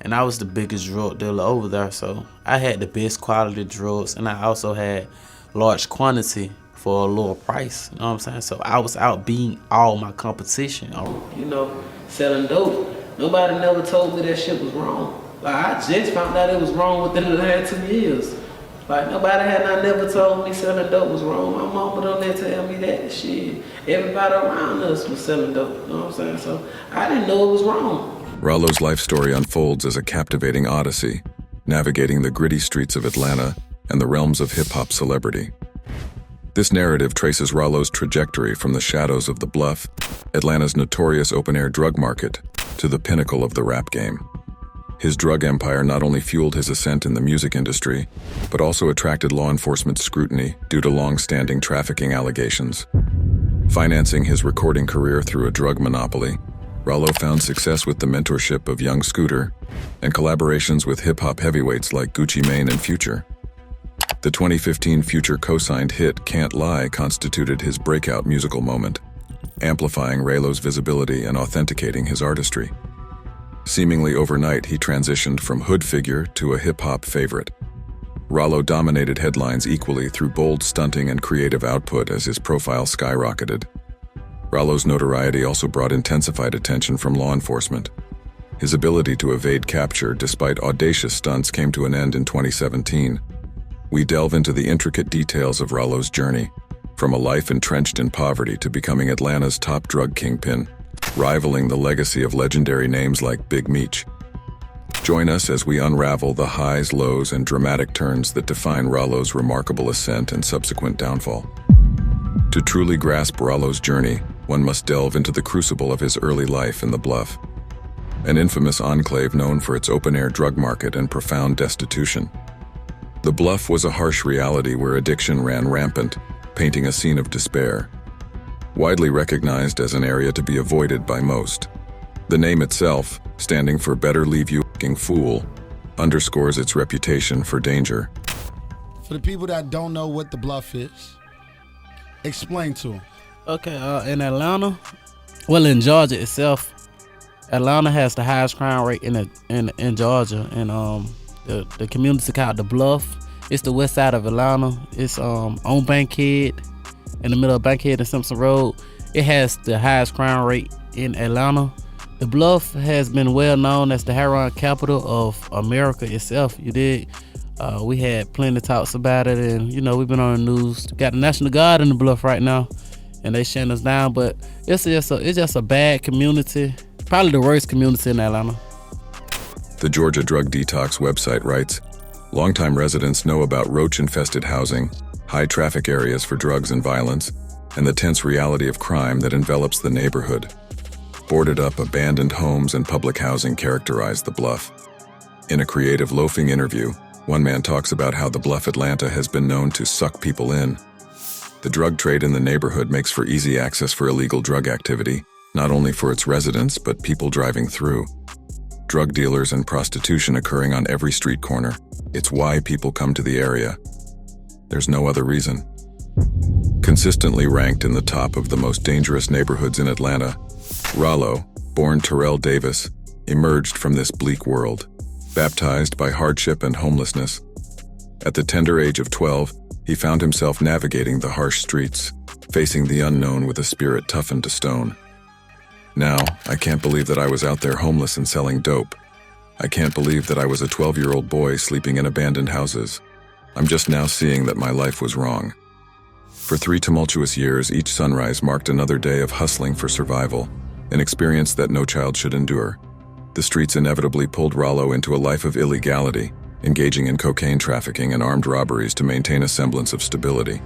and I was the biggest drug dealer over there. So I had the best quality drugs, and I also had large quantity for a lower price. You know what I'm saying? So I was out beating all my competition. Selling dope. Nobody never told me that shit was wrong. Like, I just found out it was wrong within the last 2 years. Like, nobody had not never told me selling dope was wrong. My mama don't never tell me that shit. Everybody around us was selling dope, you know what I'm saying? So I didn't know it was wrong. Ralo's life story unfolds as a captivating odyssey, navigating the gritty streets of Atlanta and the realms of hip-hop celebrity. This narrative traces Ralo's trajectory from the shadows of the Bluff, Atlanta's notorious open-air drug market, to the pinnacle of the rap game. His drug empire not only fueled his ascent in the music industry, but also attracted law enforcement scrutiny due to long-standing trafficking allegations. Financing his recording career through a drug monopoly, Ralo found success with the mentorship of young Scooter and collaborations with hip-hop heavyweights like Gucci Mane and Future. The 2015 Future cosigned hit Can't Lie constituted his breakout musical moment, amplifying Ralo's visibility and authenticating his artistry. Seemingly overnight, he transitioned from hood figure to a hip-hop favorite. Ralo dominated headlines equally through bold stunting and creative output as his profile skyrocketed. Ralo's notoriety also brought intensified attention from law enforcement. His ability to evade capture despite audacious stunts came to an end in 2017. We delve into the intricate details of Ralo's journey, from a life entrenched in poverty to becoming Atlanta's top drug kingpin, rivaling the legacy of legendary names like Big Meech. Join us as we unravel the highs, lows, and dramatic turns that define Ralo's remarkable ascent and subsequent downfall. To truly grasp Ralo's journey, one must delve into the crucible of his early life in the Bluff, an infamous enclave known for its open-air drug market and profound destitution. The Bluff was a harsh reality where addiction ran rampant, painting a scene of despair. Widely recognized as an area to be avoided by most, the name itself, standing for Better Leave You F***ing Fool, underscores its reputation for danger. For the people that don't know what the Bluff is, explain to them. Okay, in Atlanta, in Georgia itself, Atlanta has the highest crime rate in Georgia, and the community called the Bluff. It's the west side of Atlanta. It's on Bankhead, in the middle of Bankhead and Simpson Road. It has the highest crime rate in Atlanta. The Bluff has been well known as the heroin capital of America itself. You did. We had plenty of talks about it, and we've been on the news. Got the National Guard in the Bluff right now, and they shutting us down. But it's just a bad community, probably the worst community in Atlanta. The Georgia Drug Detox website writes, longtime residents know about roach-infested housing, high traffic areas for drugs and violence, and the tense reality of crime that envelops the neighborhood. Boarded up, abandoned homes and public housing characterize the Bluff. In a creative loafing interview, one man talks about how the Bluff, Atlanta has been known to suck people in. The drug trade in the neighborhood makes for easy access for illegal drug activity, not only for its residents, but people driving through. Drug dealers and prostitution occurring on every street corner. It's why people come to the area. There's no other reason. Consistently ranked in the top of the most dangerous neighborhoods in Atlanta, Ralo, born Terrell Davis, emerged from this bleak world, baptized by hardship and homelessness. At the tender age of 12, he found himself navigating the harsh streets, facing the unknown with a spirit toughened to stone. Now, I can't believe that I was out there homeless and selling dope. I can't believe that I was a 12-year-old boy sleeping in abandoned houses. I'm just now seeing that my life was wrong. For 3 tumultuous years, each sunrise marked another day of hustling for survival, an experience that no child should endure. The streets inevitably pulled Ralo into a life of illegality, engaging in cocaine trafficking and armed robberies to maintain a semblance of stability.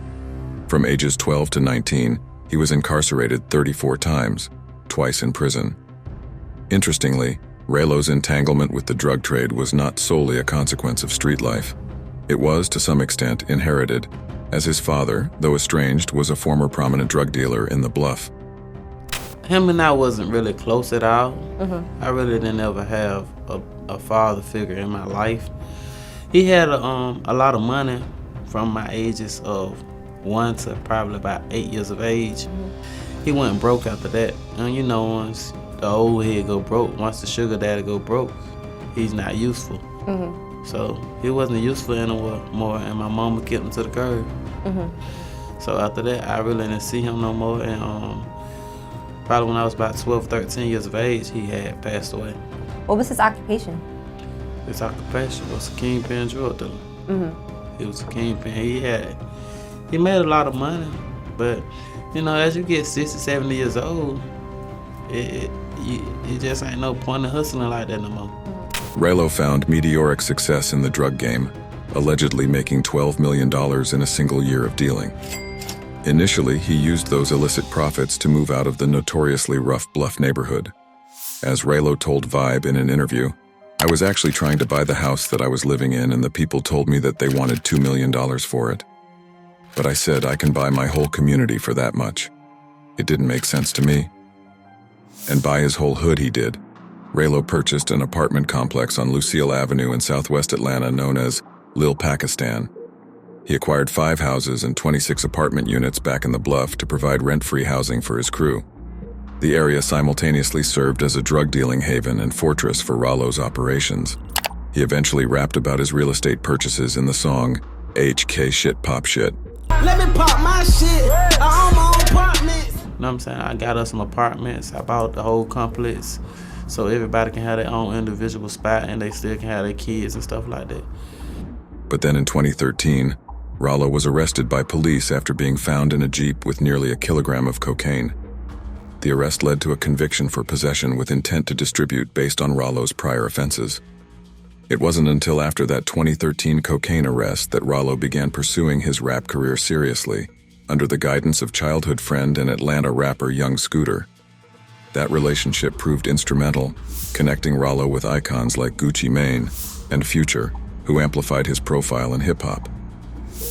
From ages 12 to 19, he was incarcerated 34 times, twice in prison. Interestingly, Ralo's entanglement with the drug trade was not solely a consequence of street life. It was, to some extent, inherited, as his father, though estranged, was a former prominent drug dealer in the Bluff. Him and I wasn't really close at all. I really didn't ever have a father figure in my life. He had a lot of money from my ages of 1 to probably about 8 years of age. He went broke after that. And once the old head go broke, once the sugar daddy go broke, he's not useful. So he wasn't useful anymore, and my mama kept him to the curb. So after that, I really didn't see him no more, and probably when I was about 12, 13 years of age, he had passed away. What was his occupation? His occupation was a kingpin drug dealer. He was a kingpin. He made a lot of money, but you know, as you get 60, 70 years old, it just ain't no point in hustling like that no more. Ralo found meteoric success in the drug game, allegedly making $12 million in a single year of dealing. Initially, he used those illicit profits to move out of the notoriously rough Bluff neighborhood. As Ralo told Vibe in an interview, "I was actually trying to buy the house that I was living in, and the people told me that they wanted $2 million for it. But I said I can buy my whole community for that much. It didn't make sense to me. And buy his whole hood he did." Ralo purchased an apartment complex on Lucille Avenue in southwest Atlanta known as Lil Pakistan. He acquired 5 houses and 26 apartment units back in the Bluff to provide rent-free housing for his crew. The area simultaneously served as a drug-dealing haven and fortress for Ralo's operations. He eventually rapped about his real estate purchases in the song HK Shit Pop Shit. Let me pop my shit. I own my own apartments. You know what I'm saying? I got us some apartments. I bought the whole complex so everybody can have their own individual spot and they still can have their kids and stuff like that. But then in 2013, Ralo was arrested by police after being found in a Jeep with nearly 1 kilogram of cocaine. The arrest led to a conviction for possession with intent to distribute based on Ralo's prior offenses. It wasn't until after that 2013 cocaine arrest that Ralo began pursuing his rap career seriously, under the guidance of childhood friend and Atlanta rapper Young Scooter. That relationship proved instrumental, connecting Ralo with icons like Gucci Mane and Future, who amplified his profile in hip-hop.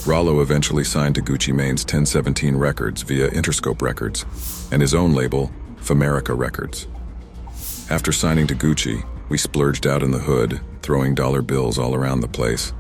Ralo eventually signed to Gucci Mane's 1017 Records via Interscope Records, and his own label, Famerica Records. After signing to Gucci, we splurged out in the hood, throwing dollar bills all around the place.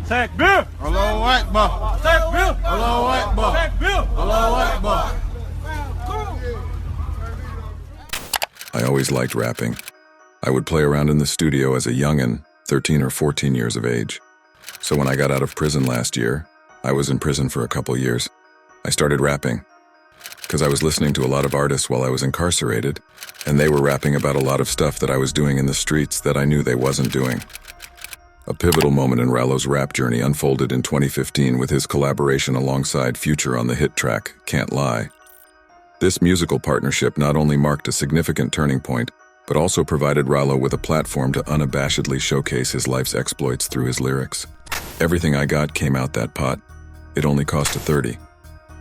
Takbir! Allahu Akbar! Takbir! Allahu Akbar! Takbir! Allahu Akbar! I always liked rapping. I would play around in the studio as a youngin', 13 or 14 years of age. So when I got out of prison last year, I was in prison for a couple years, I started rapping. Because I was listening to a lot of artists while I was incarcerated, and they were rapping about a lot of stuff that I was doing in the streets that I knew they wasn't doing. A pivotal moment in Ralo's rap journey unfolded in 2015 with his collaboration alongside Future on the hit track, Can't Lie. This musical partnership not only marked a significant turning point, but also provided Ralo with a platform to unabashedly showcase his life's exploits through his lyrics. Everything I got came out that pot. It only cost a 30.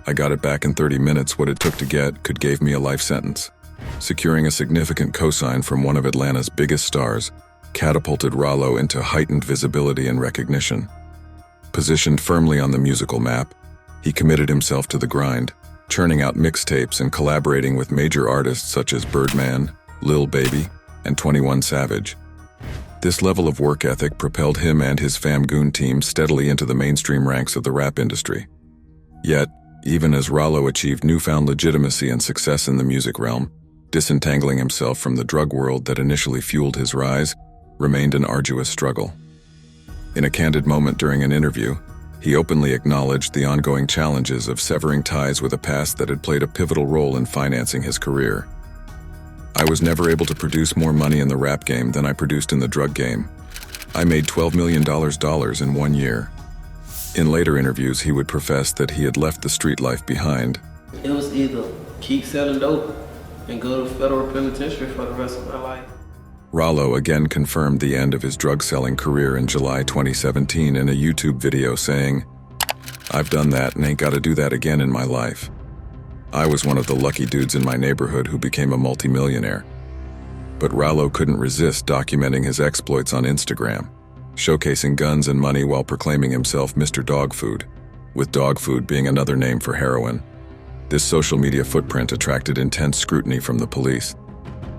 I got it back in 30 minutes. What it took to get could give me a life sentence. Securing a significant cosign from one of Atlanta's biggest stars catapulted Ralo into heightened visibility and recognition. Positioned firmly on the musical map, he committed himself to the grind, churning out mixtapes and collaborating with major artists such as Birdman, Lil Baby, and 21 Savage. This level of work ethic propelled him and his Famgoon team steadily into the mainstream ranks of the rap industry. Yet, even as Ralo achieved newfound legitimacy and success in the music realm, disentangling himself from the drug world that initially fueled his rise remained an arduous struggle. In a candid moment during an interview, he openly acknowledged the ongoing challenges of severing ties with a past that had played a pivotal role in financing his career. "I was never able to produce more money in the rap game than I produced in the drug game. I made $12 million in 1 year." In later interviews, he would profess that he had left the street life behind. It was either keep selling dope and go to federal penitentiary for the rest of my life. Ralo again confirmed the end of his drug-selling career in July 2017 in a YouTube video saying, "I've done that and ain't gotta do that again in my life. I was one of the lucky dudes in my neighborhood who became a multimillionaire. but Ralo couldn't resist documenting his exploits on Instagram, showcasing guns and money while proclaiming himself Mr. Dog Food, with dog food being another name for heroin. This social media footprint attracted intense scrutiny from the police.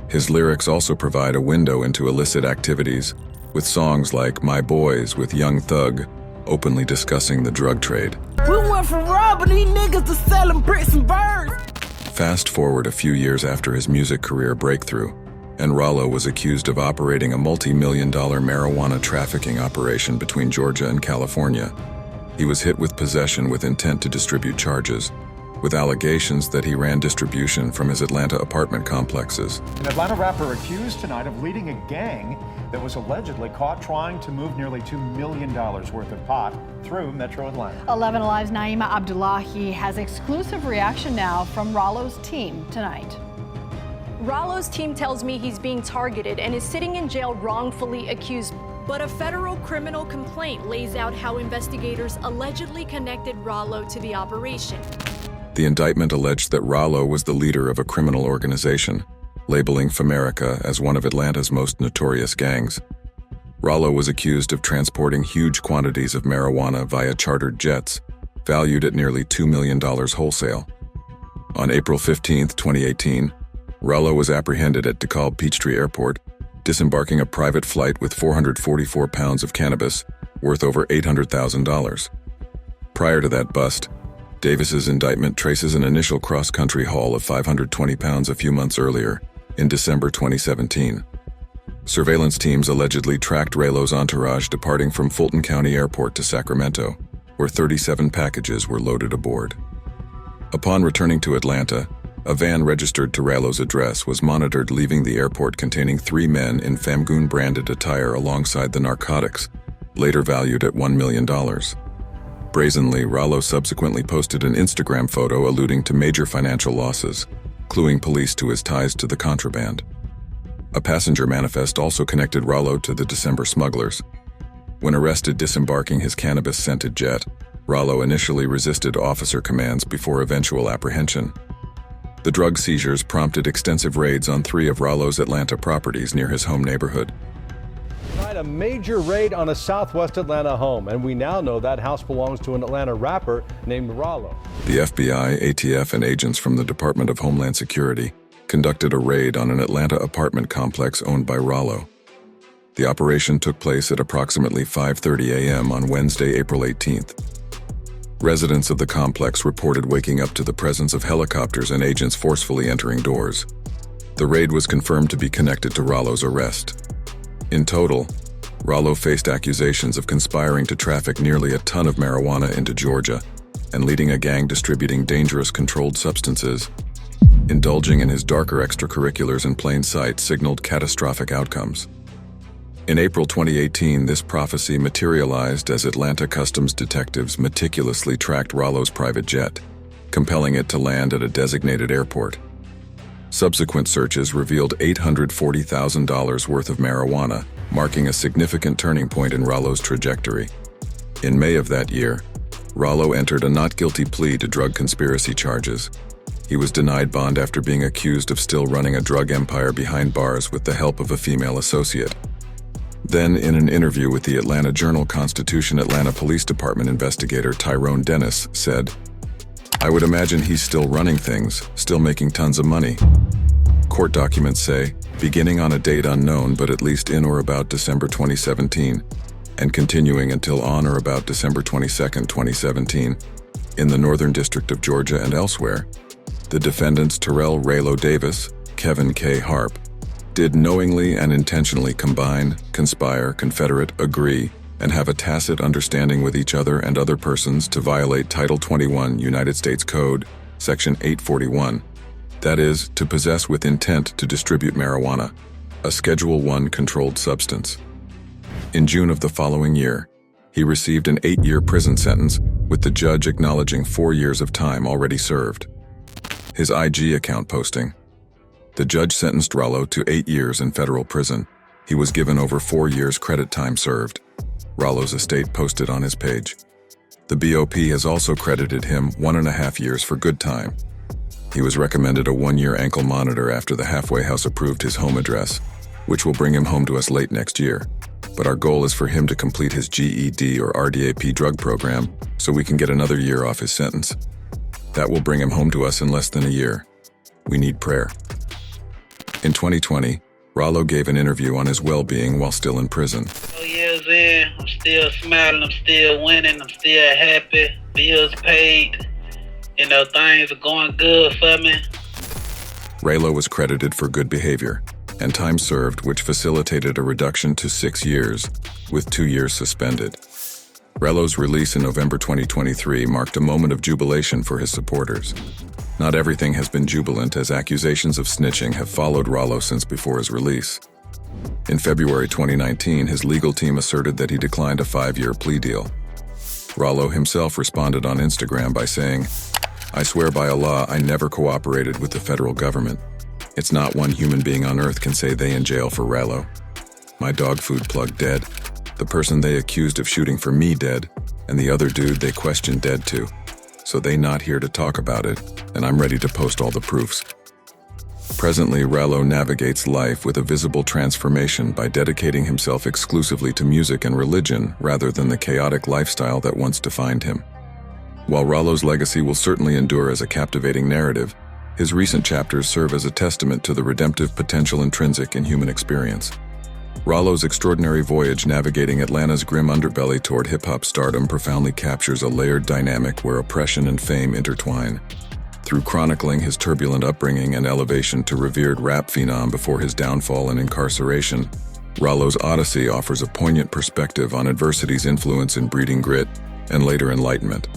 His lyrics also provide a window into illicit activities, with songs like My Boys with Young Thug openly discussing the drug trade. We went from robbing these niggas to selling bricks and birds. Fast forward a few years after his music career breakthrough, and Ralo was accused of operating a multi-million-dollar marijuana trafficking operation between Georgia and California. He was hit with possession with intent to distribute charges, with allegations that he ran distribution from his Atlanta apartment complexes. An Atlanta rapper accused tonight of leading a gang that was allegedly caught trying to move nearly $2 million worth of pot through Metro Atlanta. 11 Alive's Naima Abdullahi has exclusive reaction now from Ralo's team tonight. Ralo's team tells me he's being targeted and is sitting in jail wrongfully accused. But a federal criminal complaint lays out how investigators allegedly connected Ralo to the operation. The indictment alleged that Ralo was the leader of a criminal organization, labeling Famerica as one of Atlanta's most notorious gangs. Ralo was accused of transporting huge quantities of marijuana via chartered jets, valued at nearly $2 million wholesale. On April 15, 2018, Ralo was apprehended at DeKalb Peachtree Airport, disembarking a private flight with 444 pounds of cannabis, worth over $800,000. Prior to that bust, Davis's indictment traces an initial cross-country haul of 520 pounds a few months earlier, in December 2017. Surveillance teams allegedly tracked Ralo's entourage departing from Fulton County Airport to Sacramento, where 37 packages were loaded aboard. Upon returning to Atlanta, a van registered to Ralo's address was monitored leaving the airport containing 3 men in Famgoon-branded attire alongside the narcotics, later valued at $1 million. Brazenly, Ralo subsequently posted an Instagram photo alluding to major financial losses, cluing police to his ties to the contraband. A passenger manifest also connected Ralo to the December smugglers. When arrested disembarking his cannabis-scented jet, Ralo initially resisted officer commands before eventual apprehension. The drug seizures prompted extensive raids on 3 of Ralo's Atlanta properties near his home neighborhood. A major raid on a southwest Atlanta home, and we now know that house belongs to an Atlanta rapper named Ralo. The FBI, ATF, and agents from the Department of Homeland Security conducted a raid on an Atlanta apartment complex owned by Ralo. The operation took place at approximately 5:30 a.m. on Wednesday, April 18th. Residents of the complex reported waking up to the presence of helicopters and agents forcefully entering doors. The raid was confirmed to be connected to Ralo's arrest. In total, Ralo faced accusations of conspiring to traffic nearly a ton of marijuana into Georgia and leading a gang distributing dangerous controlled substances. Indulging in his darker extracurriculars in plain sight signaled catastrophic outcomes. In April 2018, this prophecy materialized as Atlanta Customs detectives meticulously tracked Ralo's private jet, compelling it to land at a designated airport. Subsequent searches revealed $840,000 worth of marijuana, marking a significant turning point in Ralo's trajectory. In May of that year, Ralo entered a not guilty plea to drug conspiracy charges. He was denied bond after being accused of still running a drug empire behind bars with the help of a female associate. Then, in an interview with the Atlanta Journal-Constitution, Atlanta Police Department investigator Tyrone Dennis said, "I would imagine he's still running things, still making tons of money." Court documents say, beginning on a date unknown but at least in or about December 2017, and continuing until on or about December 22, 2017, in the Northern District of Georgia and elsewhere, the defendants Terrell Ralo Davis, Kevin K. Harp, did knowingly and intentionally combine, conspire, confederate, agree, and have a tacit understanding with each other and other persons to violate Title 21 United States Code, Section 841, that is, to possess with intent to distribute marijuana, a Schedule I controlled substance. In June of the following year, he received an 8-year prison sentence, with the judge acknowledging 4 years of time already served. His IG account posting: the judge sentenced Ralo to 8 years in federal prison. He was given over 4 years credit time served. Ralo's estate posted on his page. The BOP has also credited him 1.5 years for good time. He was recommended a 1-year ankle monitor after the halfway house approved his home address, which will bring him home to us late next year. But our goal is for him to complete his GED or RDAP drug program so we can get another year off his sentence. That will bring him home to us in less than a year. We need prayer. In 2020, Ralo gave an interview on his well-being while still in prison. 4 years in, I'm still smiling, I'm still winning, I'm still happy, bills paid, things are going good for me. Ralo was credited for good behavior and time served, which facilitated a reduction to 6 years, with 2 years suspended. Ralo's release in November 2023 marked a moment of jubilation for his supporters. Not everything has been jubilant, as accusations of snitching have followed Ralo since before his release. In February 2019, his legal team asserted that he declined a 5-year plea deal. Ralo himself responded on Instagram by saying, "I swear by Allah, I never cooperated with the federal government. It's not one human being on earth can say they in jail for Ralo. My dog food plug dead, the person they accused of shooting for me dead, and the other dude they questioned dead too. So they not here to talk about it, and I'm ready to post all the proofs." Presently, Ralo navigates life with a visible transformation by dedicating himself exclusively to music and religion rather than the chaotic lifestyle that once defined him. While Ralo's legacy will certainly endure as a captivating narrative, his recent chapters serve as a testament to the redemptive potential intrinsic in human experience. Ralo's extraordinary voyage navigating Atlanta's grim underbelly toward hip-hop stardom profoundly captures a layered dynamic where oppression and fame intertwine. Through chronicling his turbulent upbringing and elevation to revered rap phenom before his downfall and incarceration, Ralo's Odyssey offers a poignant perspective on adversity's influence in breeding grit and later enlightenment.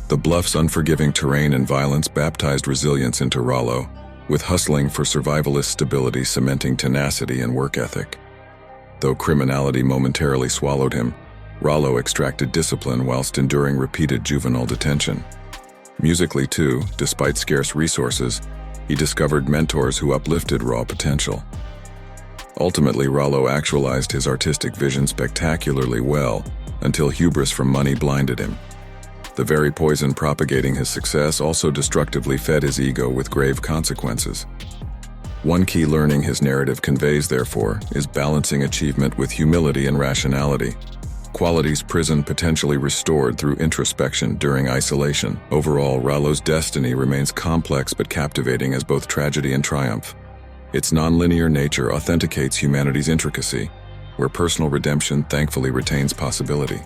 The Bluff's unforgiving terrain and violence baptized resilience into Ralo, with hustling for survivalist stability cementing tenacity and work ethic. Though criminality momentarily swallowed him, Ralo extracted discipline whilst enduring repeated juvenile detention. Musically too, despite scarce resources, he discovered mentors who uplifted raw potential. Ultimately, Ralo actualized his artistic vision spectacularly well, until hubris from money blinded him. The very poison propagating his success also destructively fed his ego with grave consequences. One key learning his narrative conveys, therefore, is balancing achievement with humility and rationality, qualities prison potentially restored through introspection during isolation. Overall, Ralo's destiny remains complex but captivating as both tragedy and triumph. Its nonlinear nature authenticates humanity's intricacy, where personal redemption thankfully retains possibility.